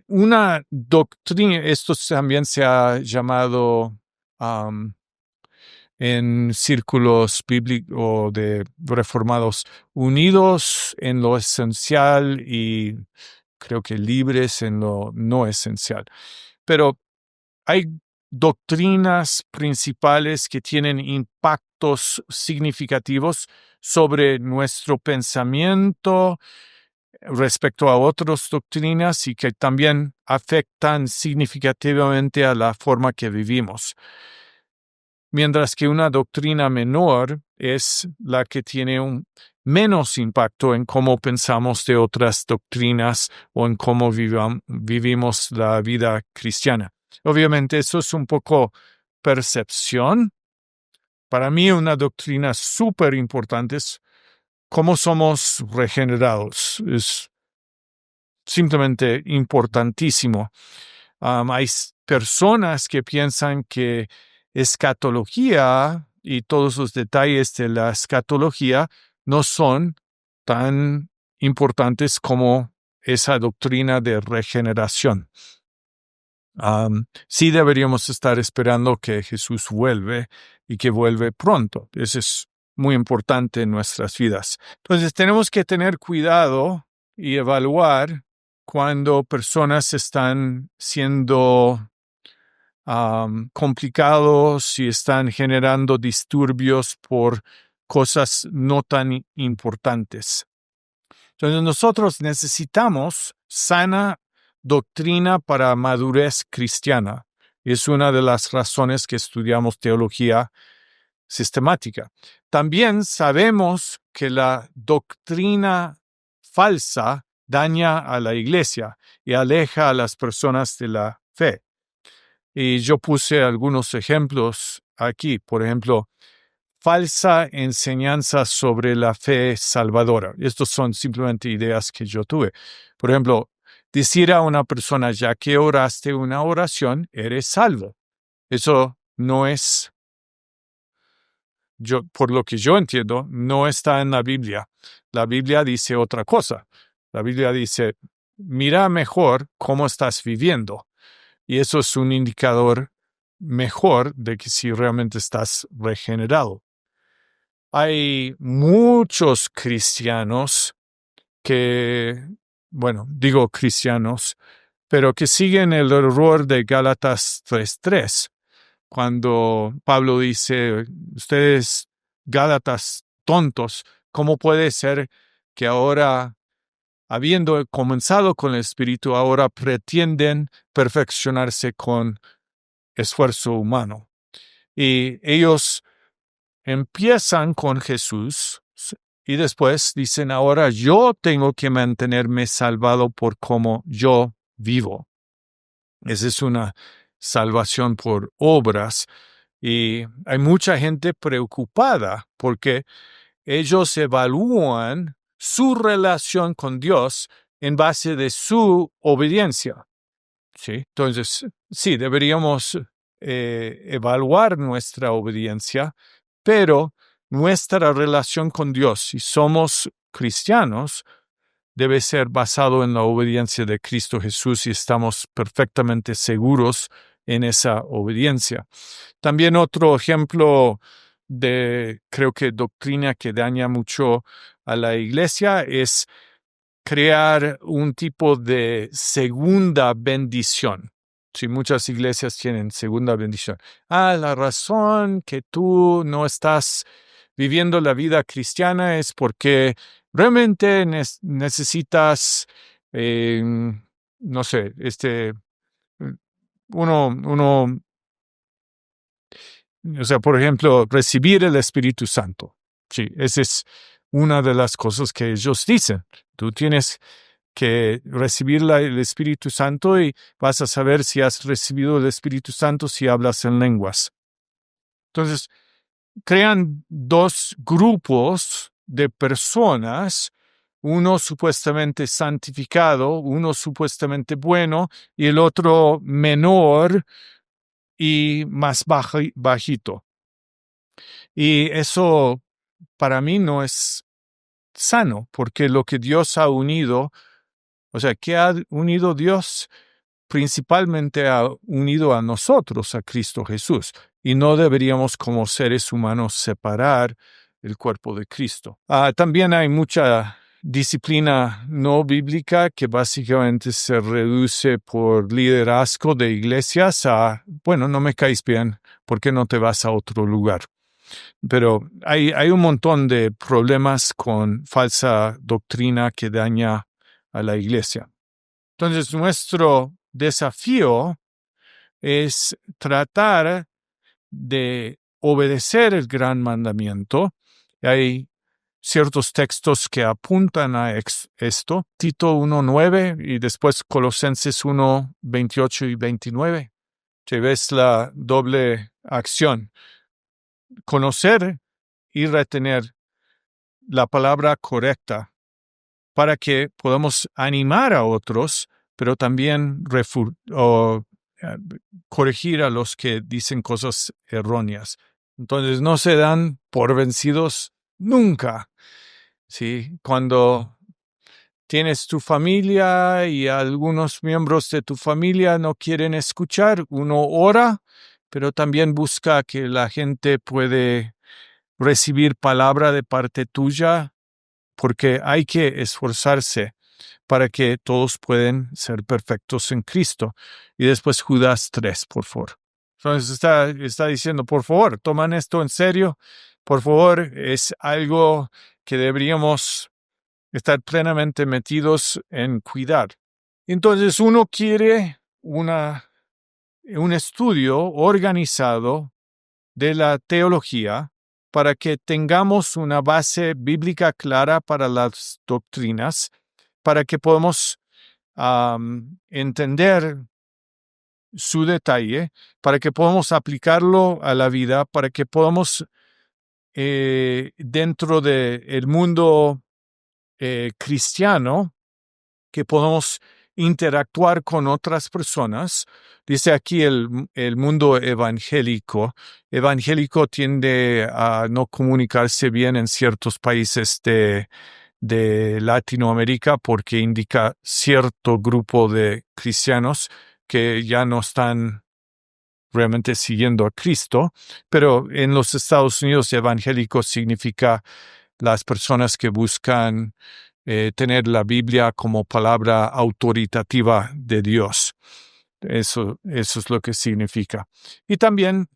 [SPEAKER 1] Una doctrina, esto también se ha llamado en círculos bíblicos de reformados, unidos en lo esencial y creo que libres en lo no esencial. Pero hay doctrinas principales que tienen impactos significativos sobre nuestro pensamiento respecto a otras doctrinas y que también afectan significativamente a la forma que vivimos. Mientras que una doctrina menor es la que tiene un menos impacto en cómo pensamos de otras doctrinas o en cómo vivimos la vida cristiana. Obviamente eso es un poco percepción. Para mí una doctrina súper importante es cómo somos regenerados. Es simplemente importantísimo. Hay personas que piensan que escatología y todos los detalles de la escatología no son tan importantes como esa doctrina de regeneración. Sí deberíamos estar esperando que Jesús vuelve y que vuelve pronto. Eso es muy importante en nuestras vidas. Entonces tenemos que tener cuidado y evaluar cuando personas están siendo complicados y están generando disturbios por cosas no tan importantes. Entonces nosotros necesitamos sana doctrina para madurez cristiana. Es una de las razones que estudiamos teología sistemática. También sabemos que la doctrina falsa daña a la iglesia y aleja a las personas de la fe. Y yo puse algunos ejemplos aquí. Por ejemplo, falsa enseñanza sobre la fe salvadora. Estos son simplemente ideas que yo tuve. Por ejemplo, decir a una persona, ya que oraste una oración, eres salvo. Eso no es, por lo que yo entiendo, no está en la Biblia. La Biblia dice otra cosa. La Biblia dice, mira mejor cómo estás viviendo. Y eso es un indicador mejor de que si realmente estás regenerado. Hay muchos cristianos que, bueno, digo cristianos, pero que siguen el error de Gálatas 3:3, cuando Pablo dice, ustedes Gálatas tontos, ¿cómo puede ser que ahora, habiendo comenzado con el Espíritu, ahora pretenden perfeccionarse con esfuerzo humano? Y ellos empiezan con Jesús y después dicen, ahora yo tengo que mantenerme salvado por cómo yo vivo. Esa es una salvación por obras y hay mucha gente preocupada porque ellos evalúan su relación con Dios en base de su obediencia. ¿Sí? Entonces, sí, deberíamos evaluar nuestra obediencia, pero nuestra relación con Dios, si somos cristianos, debe ser basado en la obediencia de Cristo Jesús y estamos perfectamente seguros en esa obediencia. También otro ejemplo de, creo que doctrina que daña mucho a la iglesia es crear un tipo de segunda bendición. Sí, muchas iglesias tienen segunda bendición. La razón que tú no estás viviendo la vida cristiana es porque realmente necesitas, no sé, uno, o sea, por ejemplo, recibir el Espíritu Santo. Sí, esa es una de las cosas que ellos dicen. Tú tienes que recibir el Espíritu Santo y vas a saber si has recibido el Espíritu Santo si hablas en lenguas. Entonces, crean dos grupos de personas, uno supuestamente santificado, uno supuestamente bueno y el otro menor y más bajito. Y eso para mí no es sano, porque lo que Dios ha unido, o sea, ¿qué ha unido Dios? Principalmente ha unido a nosotros, a Cristo Jesús, y no deberíamos como seres humanos separar el cuerpo de Cristo. También hay mucha disciplina no bíblica que básicamente se reduce por liderazgo de iglesias a, bueno, no me caes bien, ¿por qué no te vas a otro lugar? Pero hay un montón de problemas con falsa doctrina que daña a la iglesia. Entonces, nuestro desafío es tratar de obedecer el gran mandamiento. Hay ciertos textos que apuntan a esto, Tito 1:9 y después Colosenses 1:28 y 29. Si ves la doble acción, conocer y retener la palabra correcta para que podamos animar a otros, pero también corregir a los que dicen cosas erróneas. Entonces no se dan por vencidos nunca. ¿Sí? Cuando tienes tu familia y algunos miembros de tu familia no quieren escuchar, uno ora, pero también busca que la gente puede recibir palabra de parte tuya, porque hay que esforzarse para que todos puedan ser perfectos en Cristo. Y después Judas 3, por favor. Entonces está diciendo, por favor, toman esto en serio. Por favor, es algo que deberíamos estar plenamente metidos en cuidar. Entonces uno quiere un estudio organizado de la teología para que tengamos una base bíblica clara para las doctrinas, para que podamos entender su detalle, para que podamos aplicarlo a la vida, para que podamos dentro del mundo cristiano, que podamos interactuar con otras personas. Dice aquí el mundo evangélico. Evangélico tiende a no comunicarse bien en ciertos países de Latinoamérica porque indica cierto grupo de cristianos que ya no están realmente siguiendo a Cristo, pero en los Estados Unidos evangélico significa las personas que buscan tener la Biblia como palabra autoritativa de Dios. Eso es lo que significa. Y también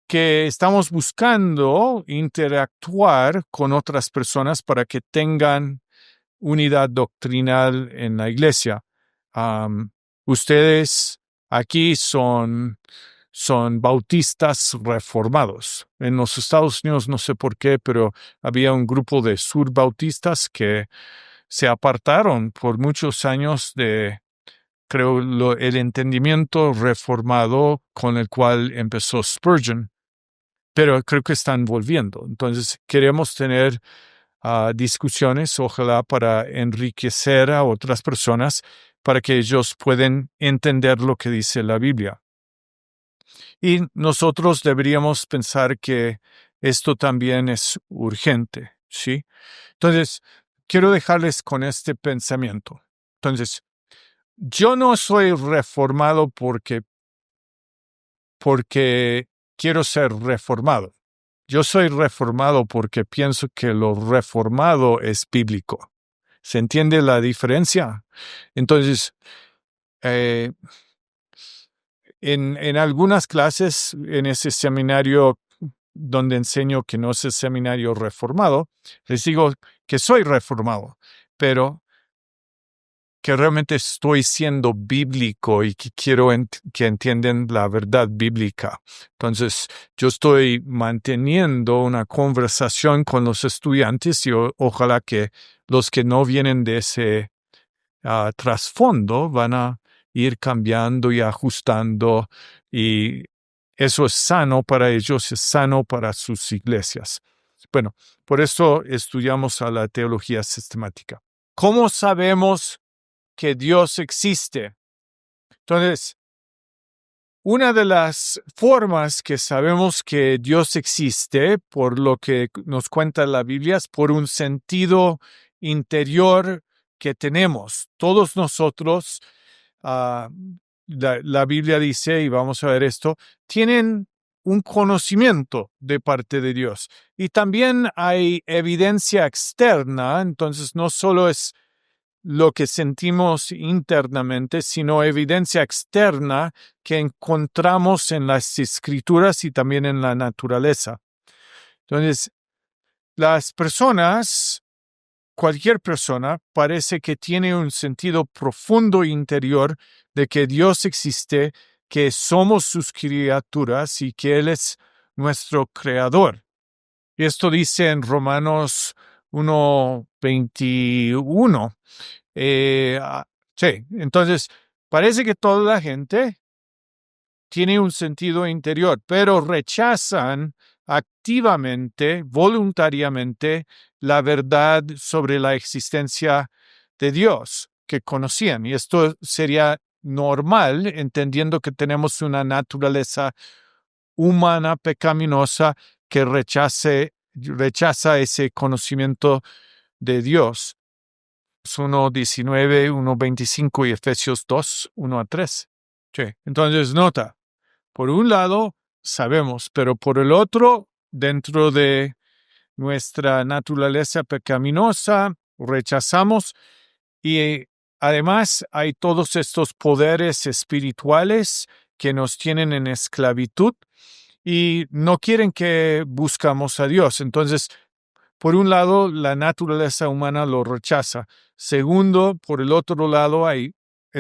[SPEAKER 1] que estamos buscando interactuar con otras personas para que tengan unidad doctrinal en la iglesia. Ustedes aquí son bautistas reformados. En los Estados Unidos no sé por qué, pero había un grupo de surbautistas que se apartaron por muchos años de, creo, el entendimiento reformado con el cual empezó Spurgeon, pero creo que están volviendo. Entonces queremos tener discusiones, ojalá para enriquecer a otras personas, para que ellos puedan entender lo que dice la Biblia. Y nosotros deberíamos pensar que esto también es urgente, ¿sí? Entonces, quiero dejarles con este pensamiento. Entonces, yo no soy reformado porque quiero ser reformado. Yo soy reformado porque pienso que lo reformado es bíblico. ¿Se entiende la diferencia? Entonces, en algunas clases, en ese seminario donde enseño que no es el seminario reformado, les digo que soy reformado, pero que realmente estoy siendo bíblico y que quiero que entiendan la verdad bíblica. Entonces, yo estoy manteniendo una conversación con los estudiantes y ojalá que los que no vienen de ese trasfondo van a ir cambiando y ajustando, y eso es sano para ellos, es sano para sus iglesias. Bueno, por eso estudiamos a la teología sistemática. ¿Cómo sabemos que Dios existe? Entonces, una de las formas que sabemos que Dios existe, por lo que nos cuenta la Biblia, es por un sentido interior que tenemos. Todos nosotros, la Biblia dice, y vamos a ver esto, tienen un conocimiento de parte de Dios. Y también hay evidencia externa, entonces no solo es lo que sentimos internamente, sino evidencia externa que encontramos en las escrituras y también en la naturaleza. Entonces, las personas, cualquier persona, parece que tiene un sentido profundo interior de que Dios existe, que somos sus criaturas y que Él es nuestro creador. Y esto dice en Romanos 1:21. Sí, entonces parece que toda la gente tiene un sentido interior, pero rechazan activamente, voluntariamente, la verdad sobre la existencia de Dios que conocían. Y esto sería normal, entendiendo que tenemos una naturaleza humana pecaminosa que rechaza ese conocimiento de Dios. 1:19, 1:25 y Efesios 2:1-3. Sí. Entonces, nota, por un lado, sabemos, pero por el otro, dentro de nuestra naturaleza pecaminosa, rechazamos, y además hay todos estos poderes espirituales que nos tienen en esclavitud y no quieren que buscamos a Dios. Entonces, por un lado, la naturaleza humana lo rechaza. Segundo, por el otro lado, hay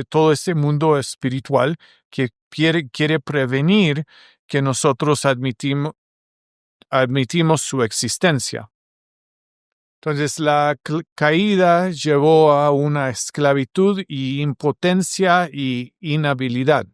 [SPEAKER 1] todo este mundo espiritual que quiere prevenir que nosotros admitimos su existencia. Entonces, la caída llevó a una esclavitud y impotencia y inhabilidad.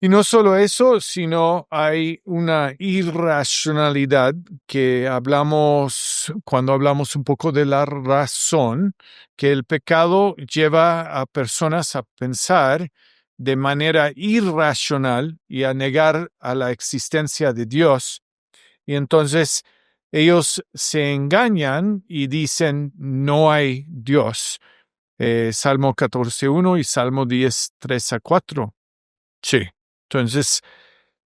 [SPEAKER 1] Y no solo eso, sino hay una irracionalidad que hablamos cuando hablamos un poco de la razón, que el pecado lleva a personas a pensar de manera irracional y a negar a la existencia de Dios. Y entonces ellos se engañan y dicen no hay Dios. Salmo 14:1 y Salmo 10:3-4. Sí. Entonces,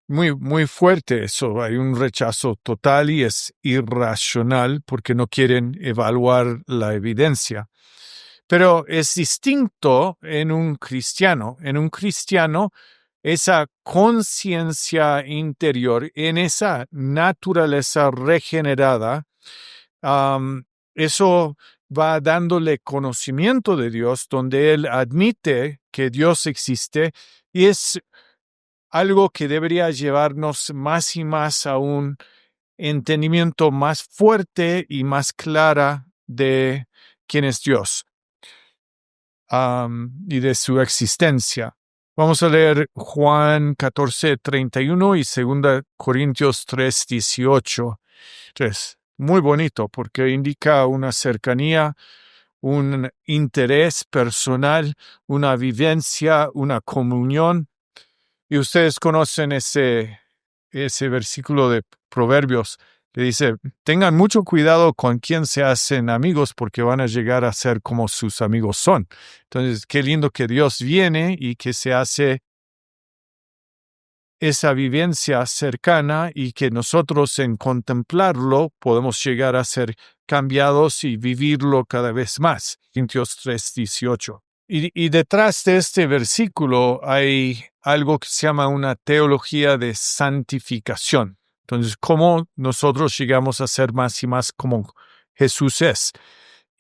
[SPEAKER 1] muy, muy fuerte eso. Hay un rechazo total y es irracional porque no quieren evaluar la evidencia. Pero es distinto en un cristiano. En un cristiano, esa conciencia interior, en esa naturaleza regenerada, eso va dándole conocimiento de Dios, donde él admite que Dios existe, y es algo que debería llevarnos más y más a un entendimiento más fuerte y más clara de quién es Dios, y de su existencia. Vamos a leer Juan 14:31 y 2 Corintios 3:18. Es muy bonito porque indica una cercanía, un interés personal, una vivencia, una comunión. Y ustedes conocen ese versículo de Proverbios que dice, tengan mucho cuidado con quién se hacen amigos porque van a llegar a ser como sus amigos son. Entonces, qué lindo que Dios viene y que se hace esa vivencia cercana y que nosotros en contemplarlo podemos llegar a ser cambiados y vivirlo cada vez más. Corintios 3:18. Y detrás de este versículo hay algo que se llama una teología de santificación. Entonces, ¿cómo nosotros llegamos a ser más y más como Jesús es?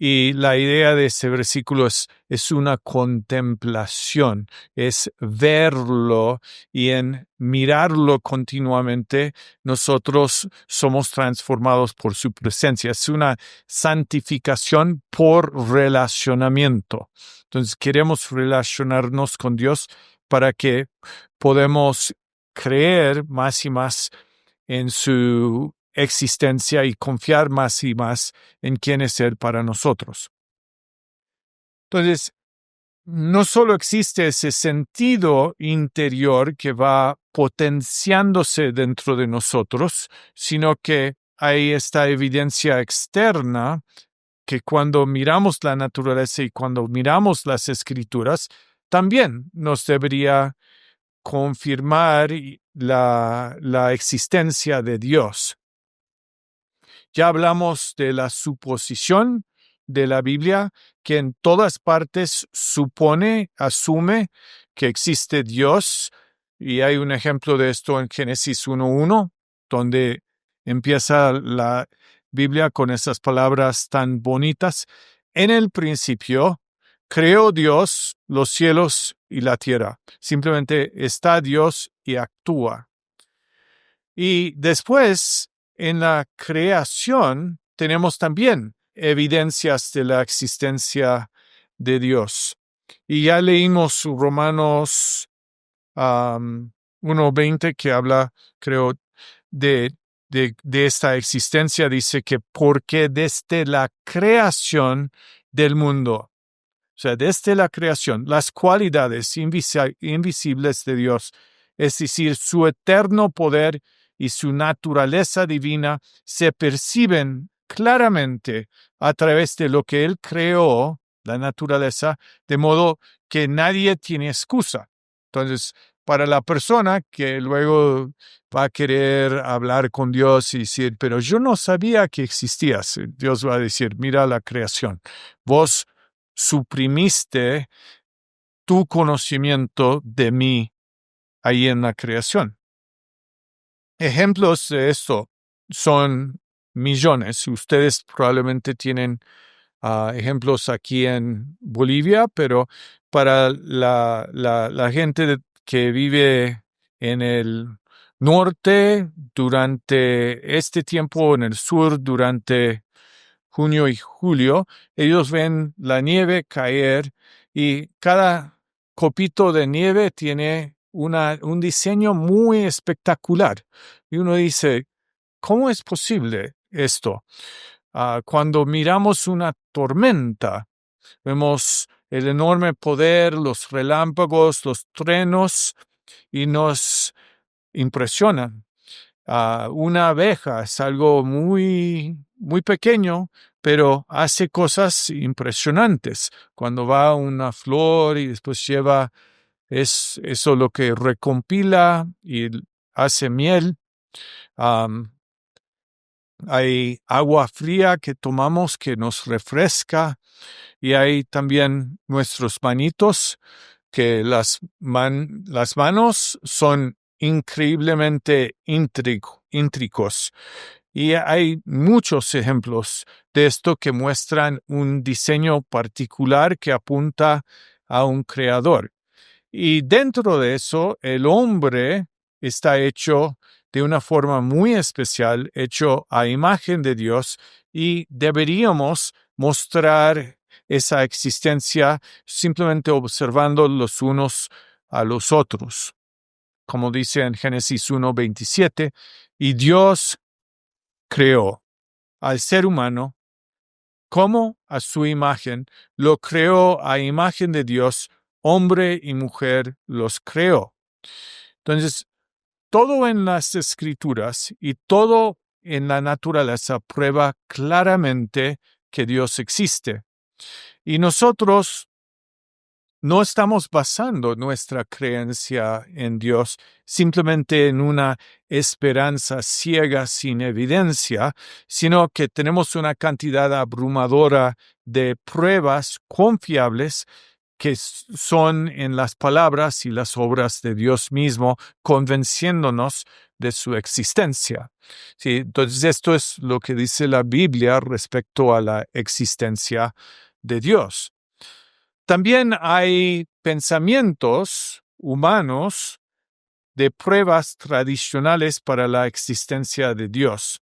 [SPEAKER 1] Y la idea de ese versículo es una contemplación, es verlo y en mirarlo continuamente nosotros somos transformados por su presencia. Es una santificación por relacionamiento. Entonces queremos relacionarnos con Dios para que podamos creer más y más en su existencia y confiar más y más en quién es Él para nosotros. Entonces, no solo existe ese sentido interior que va potenciándose dentro de nosotros, sino que hay esta evidencia externa que cuando miramos la naturaleza y cuando miramos las escrituras, también nos debería confirmar la existencia de Dios. Ya hablamos de la suposición de la Biblia, que en todas partes asume que existe Dios, y hay un ejemplo de esto en Génesis 1:1, donde empieza la Biblia con esas palabras tan bonitas. En el principio creó Dios los cielos y la tierra. Simplemente está Dios y actúa. Y después, en la creación, tenemos también evidencias de la existencia de Dios. Y ya leímos Romanos 1:20 que habla, creo, de esta existencia. Dice que porque desde la creación del mundo, o sea, desde la creación, las cualidades invisibles de Dios, es decir, su eterno poder y su naturaleza divina, se perciben claramente a través de lo que Él creó, la naturaleza, de modo que nadie tiene excusa. Entonces, para la persona que luego va a querer hablar con Dios y decir, pero yo no sabía que existías, Dios va a decir, mira la creación. Vos suprimiste tu conocimiento de mí ahí en la creación. Ejemplos de esto son millones. Ustedes probablemente tienen ejemplos aquí en Bolivia, pero para la gente que vive en el norte durante este tiempo, en el sur durante junio y julio, ellos ven la nieve caer y cada copito de nieve tiene un diseño muy espectacular. Y uno dice, ¿cómo es posible esto? Cuando miramos una tormenta, vemos el enorme poder, los relámpagos, los truenos, y nos impresionan. Una abeja es algo muy, muy pequeño, pero hace cosas impresionantes. Cuando va a una flor y después lleva eso lo que recompila y hace miel. Hay agua fría que tomamos que nos refresca y hay también nuestros manitos que las manos son increíblemente íntricos. Y hay muchos ejemplos de esto que muestran un diseño particular que apunta a un creador. Y dentro de eso, el hombre está hecho de una forma muy especial, hecho a imagen de Dios, y deberíamos mostrar esa existencia simplemente observando los unos a los otros. Como dice en Génesis 1:27, y Dios creó al ser humano como a su imagen, lo creó a imagen de Dios, hombre y mujer los creó. Entonces, todo en las escrituras y todo en la naturaleza prueba claramente que Dios existe. Y nosotros no estamos basando nuestra creencia en Dios simplemente en una esperanza ciega sin evidencia, sino que tenemos una cantidad abrumadora de pruebas confiables que son en las palabras y las obras de Dios mismo, convenciéndonos de su existencia. Sí, entonces esto es lo que dice la Biblia respecto a la existencia de Dios. También hay pensamientos humanos de pruebas tradicionales para la existencia de Dios.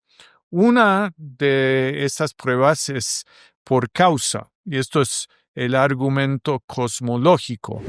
[SPEAKER 1] Una de esas pruebas es por causa, y esto es el argumento cosmológico.